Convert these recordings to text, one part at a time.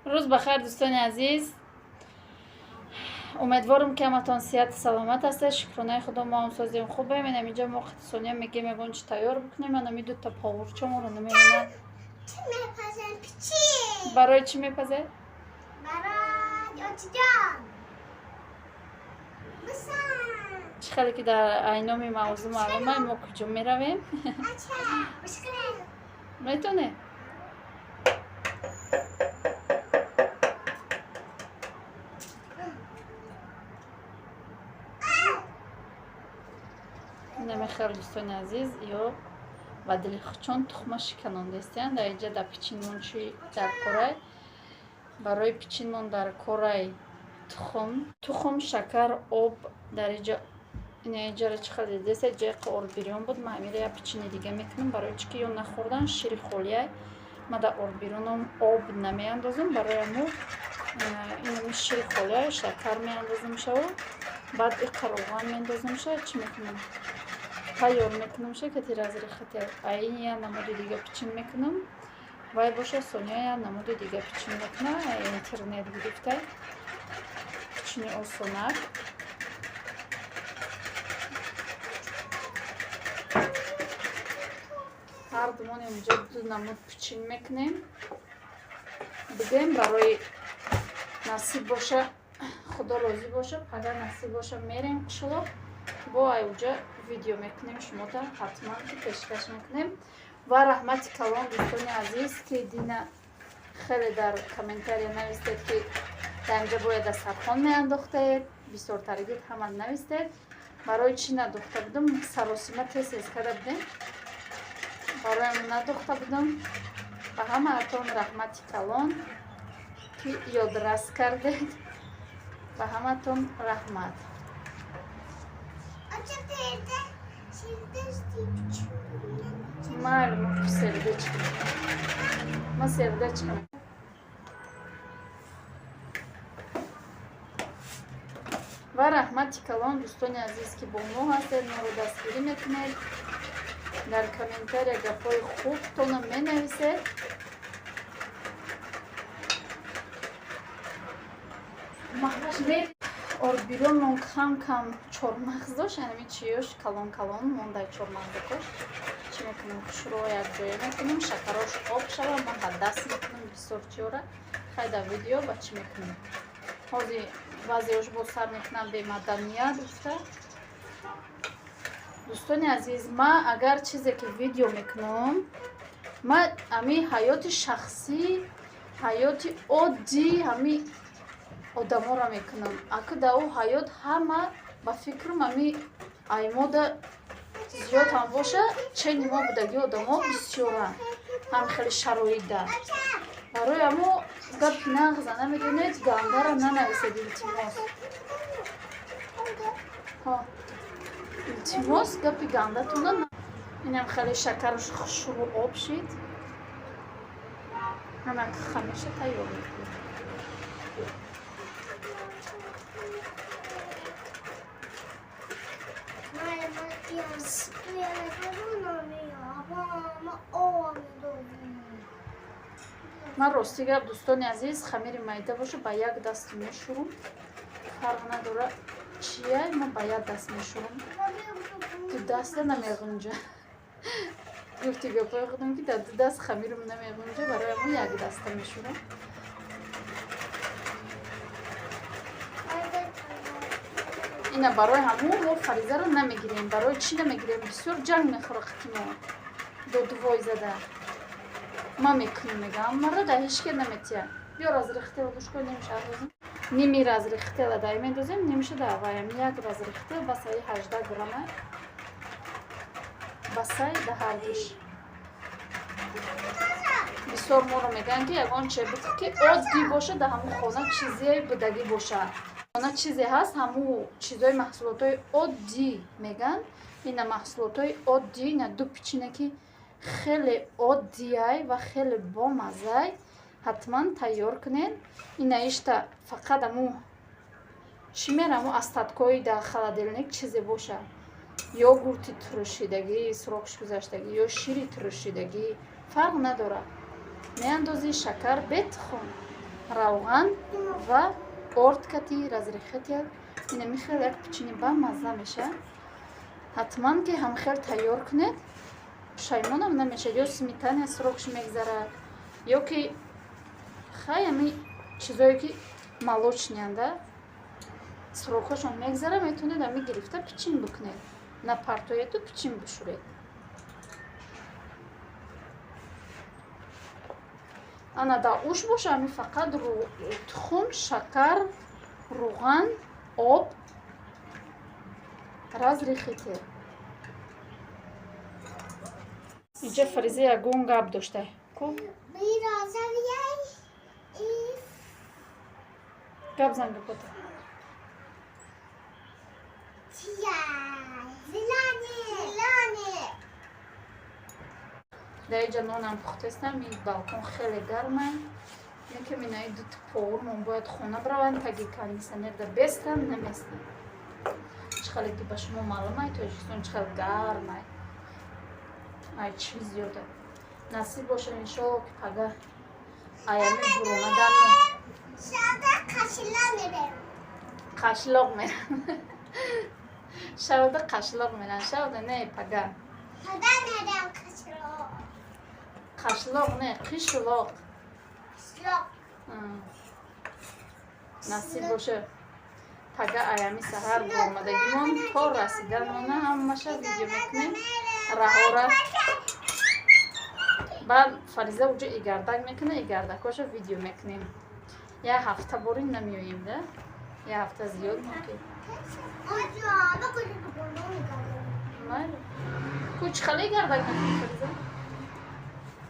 روز بخیر دوستان عزیز، امیدوارم که همتون صحت سلامت هستید. شکرانه خدا ما هم سازیم خوبه. من اینجا موقع سونیا میگه میگون چی تیار بکنیم. من میدو تا پاورچم رو نمیونه. چی میپزن پیچی؟ برای چی میپزه؟ برای جان بسن چه خیلی که در اینامی موضوع معلومه. ما کجا میرویم؟ اچھا مشکل میتونه نمیخواد دوستان عزیز یا و دل خچون تخم شکننده استند. در اینجا در پیچینمون چی در کره برای پیچینمون در کره تخم شکر آب در اینجا اینجا را چه خیلی دسته جای آرد بیرون بود. ما میره یا پیچینی دیگه میکنم برای چی که یا نخوردن شیر خولیه. ما در آرد بیرونم آب نمیاندازم برای مو این شیر خولیه شکر میاندازم شو بعد این قروغان میاندازم شو چی میکنم تیار میکنم شو که تیر از ریخته این یا نمود دیگه پیچین میکنم وای باشه سونیا یا نمود دیگه پیچین میکنم اینترنت گرفته پیچین آسونک هر دومان اینجا دو نمود پیچین میکنیم بگیم برای نصیب باشه خدا راضی باشه. اگر نصیب باشه میریم شلو با اینجا ویدیو میکنیم شما تا حتما که پیشکش میکنیم و رحمت کلان دوستان عزیز که دینا خیلی در کامنتاری نوشتید که در اینجا باید دسترخوان میانداختید بسیار ترگید همه نوشتید برای چی نداخته بودم سراسیمه تست کرده بودیم برایم نداخته بودم و همه اتون رحمت کلان که یادرس کردید و همه تون رحمت ما سردچ و رحمت کلان دوستان عزیز که با ما هستید ما رو دستگیری میکنید در کامنتاری گپای خوبتون می نویسید آرد بیرون کم چورمغز داشت یعنی چیوش کلان مونده چورمغز کش چی میکنیم شروع یک جایی میکنیم شکراش آب شوه ما با دست میکنیم بسیار چیوره خیلی در ویدیو با چی میکنیم حاضی بعضیش با سر میکنم به مدنیت دوستان عزیز ما اگر چیزی که ویدیو میکنم ما امی حیات شخصی حیات عادی همی آدم ها را میکنم اگه در او حیات همه با فکرم همی ایموده زیاد هم باشه چه نیما بودگی آدم ها بسیاره هم خیلی شرایط دار برای همو گپ نغزه نمیدونید گنده را ننویسید التماس گپی گنده تونه اینم خیلی شکرش شروع آب شید همه خمیشه تیار میکنید من راستی گپ دوستان عزیز خمیر میده باشه با یک دست میشورم فرق نداره چیه ما با یک دست میشورم تو دست نمیغنجه گفتی گپای خودم که دو دست خمیرم نمیغنجه برای ما یک دست میشورم اینا برای همون ما فریزه رو نمیگیریم برای چی نمیگیریم بسیار جنگ میخوره ختیما دو وای زده ما میکنیم میگم مرا ده هیچ که نمیتیه بیار از ریخته و دوش کنیم نمیشه ازازیم نیمی از ریخته لدهی میدازیم نمیشه ده وایم یک از ریخته بسایی 18 گرامه بسایی ده هر دوش بسیار ما رو میگن که یکان چه بود که عادی باشه ده همون خانه چیزی بودگی باشه خانه چیزی هست همون چیزای محصولات های عادی میگن این محصولات های عادی این دو پیچینه که خیلی عادیه و خیلی بامزه حتما تیار کنین این ایشتا فقط همون چی میره همون استاتکای در خلادلنیک چیزی باشه یوگورتی ترشیدگی سرخش گذاشتگی یا شیری ترشیدگی فرق نداره меандозӣ шакар, бетхун, равған ва орткати разрехетия. Ина михел як печени бамазза меша. ҳатман ки ҳамхел тайёр кунед, пушаймонам намешад. ё сметана срокш мегзарад, ё ки хаями чизое ки молочнияда срокҳошон мегзара, метавонед ами гирифта печин бикунед. На партояту печин бишуред. ана да уш боша, ами фақат тухм, шакар, руған, об, разрехете. Иҷа Фариза ягон гап дошта. Гап занга пота. дар иҷа нонам пухтестам, ин балкон хеле гарма. Якам инаи ду повурмон бояд хона бираванд, таги кондиционерда бестан, наместан. Чхеле ки ба шумо маълумай Тоҷикистон чхел гармай. Ай чи зиёда. Насиб бошад иншоалло ки пага аями буромадан қашлоқ мерам. Шавда қашлоқ мерам. Шавда не пага. Қашлоқ не, қишлоқ. Насиб бошад пага аями саҳар буромадагимон то расидан она ҳамаша видео мекунем. Раҳора баъд Фариза уҷа игардак мекуна, игардакоша видео мекунем. Як ҳафта борин намеоем да. Як ҳафта зиёд мумкин. Майли. Ку чӣ хеле игардак мекунӣ Фариза?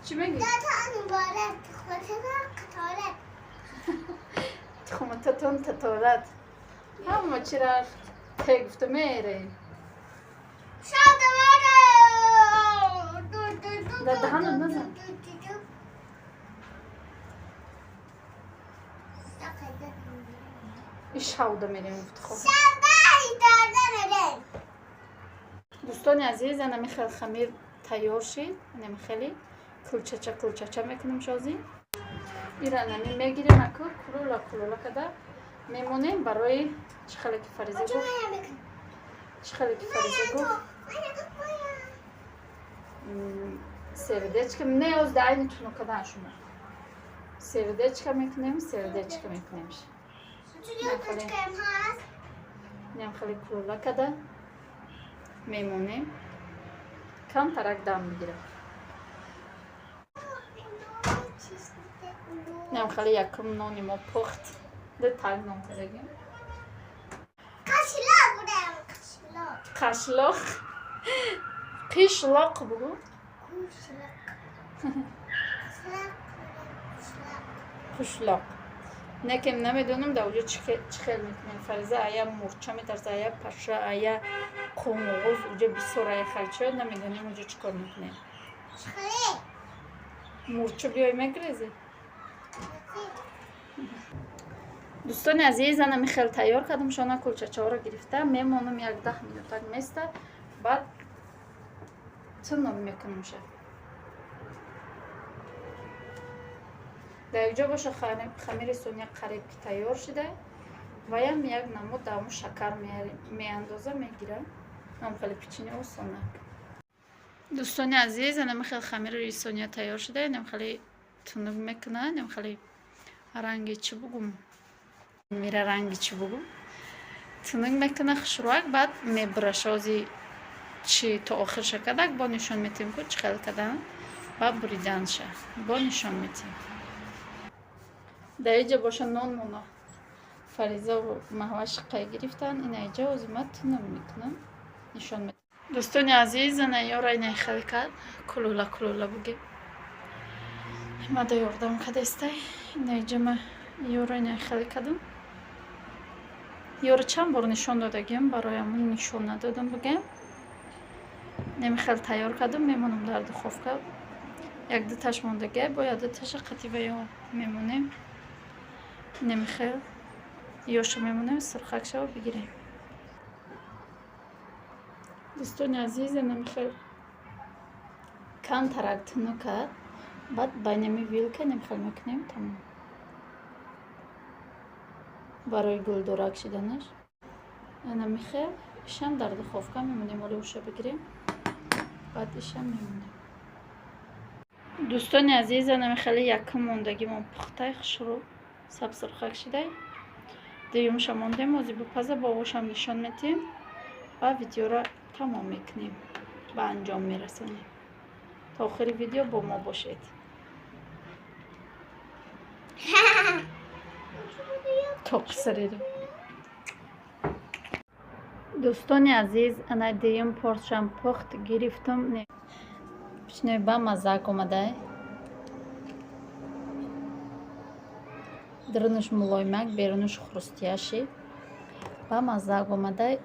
Чӣ мегӣ? тухмататон таторат. Ҳама чира гуфта мерем. Да даҳанат назан. Шавда мерем гуфта. дӯстони азиз, ана михел хамир тайёр шид. Ана михели кулчача мекунем шозӣ. ира нами мегирем аку кулула када мемонем барои чӣ хеле ки Фариза гуфт. Сердечка неоз да айни тунукадан шумо. Сердечка мекунем. Нем хеле кулула када мемонем. Кам тарак дам мегирем. Нем хеле якум нони мо пухт. Да так нон кадагим. Қашлоқ. Қишлоқ бугу. Қушлоқ. Некем намедонам да уҷа чӣ хел мекунем. Фариза ая мурча метарса, ая паша, ая қумоғуз уҷа бисёр ая халча намедонем уҷа чӣ кор мекунем. Мурча биёй мегрезе. дӯстони азиз, ана михел тайёр кардам. Шона кулчачаҳоро гирифта мемонам 10 минутак места. Баъд тунук мекунам ша. дар инҷо боша хамири сония қариб ки тайёр шуда. Ваям як намуд давму шакар меандоза мегира. Ам хеле печени осона. дӯстони азиз, ана михел хамири сония тайёр шуда. Нем хеле тунук мекунам. Нем хеле ранги чӣ бугум? Мира ранги чӣ бугум? Тунук мекунам хушруак, баъд мебурашози чӣ то охир шакадак бо нишон метем ку чӣ хел кадан. Баъд буриданша бо нишон метем. дар иҷа боша нон мона Фариза ва маҳваш қай гирифтан. ина иҷа озима тунук мекунам, нишон метем. дӯстони азиз, ана ёра ина хеле кад кулула бугем. ма да ёрдам кадестай. ина иҷа ма ёра ина хеле кадам. ёра чанд бор нишон додагем, бароям нишон надодам бугем. немихел тайёр кардам, мемонам дар духовка. Як дуташ мондагӣ, бо як дуташа қативаё мемонем. Немихел ёша мемонем, сурхакшаро бигирем. дӯстони азиз, немихел кам тарак тунук кард. بعد байнами вилка немхел мекунем. Тамом. Барои гулдура кшиданаш. Ана михел ишам дар духовка мемонем. Оли уша бигирем. بعد ишам мемонем. Дӯстони азиз, ана михели якум мондагимон пухтай хушрӯ сабзурха кшидай. Дуюмша мондем. Ози бупаза бо овошам нишон метиҳем ва видеоро тамом мекунем. Ба анҷом мерасонем. То охири видео бо мо бошед. Тоқсаред. Дӯстони азиз, ана дуюм поршам пухт гирифтум. Пичной ба маззак омадай. Дарунаш мулоимак, берунаш хрустяши. Ба маззак омадай.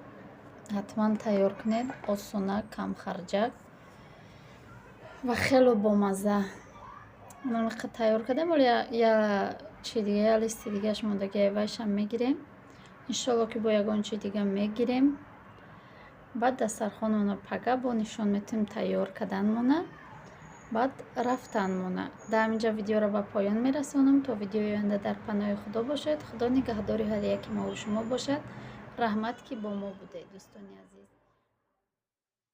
ҳатман тайёр кунед. Осона, камхарҷак ва хело бомазза. Ман вақт тайёр кардам, вале я чи дига, я листи дигаш мондаги айвайшам мегирем. иншоалло ки бо ягон чи дига мегирем. баъд дастархонмона пага бо нишон метавонем тайёр карданмона. баъд рафтанмона. Дар ҳаминҷа видеоро ба поён мерасонам. То видеои оянда дар паноҳи худо бошед. худо нигаҳдори ҳар яки мо ва шумо бошад. раҳмат ки бо мо будед, дӯстони азиз.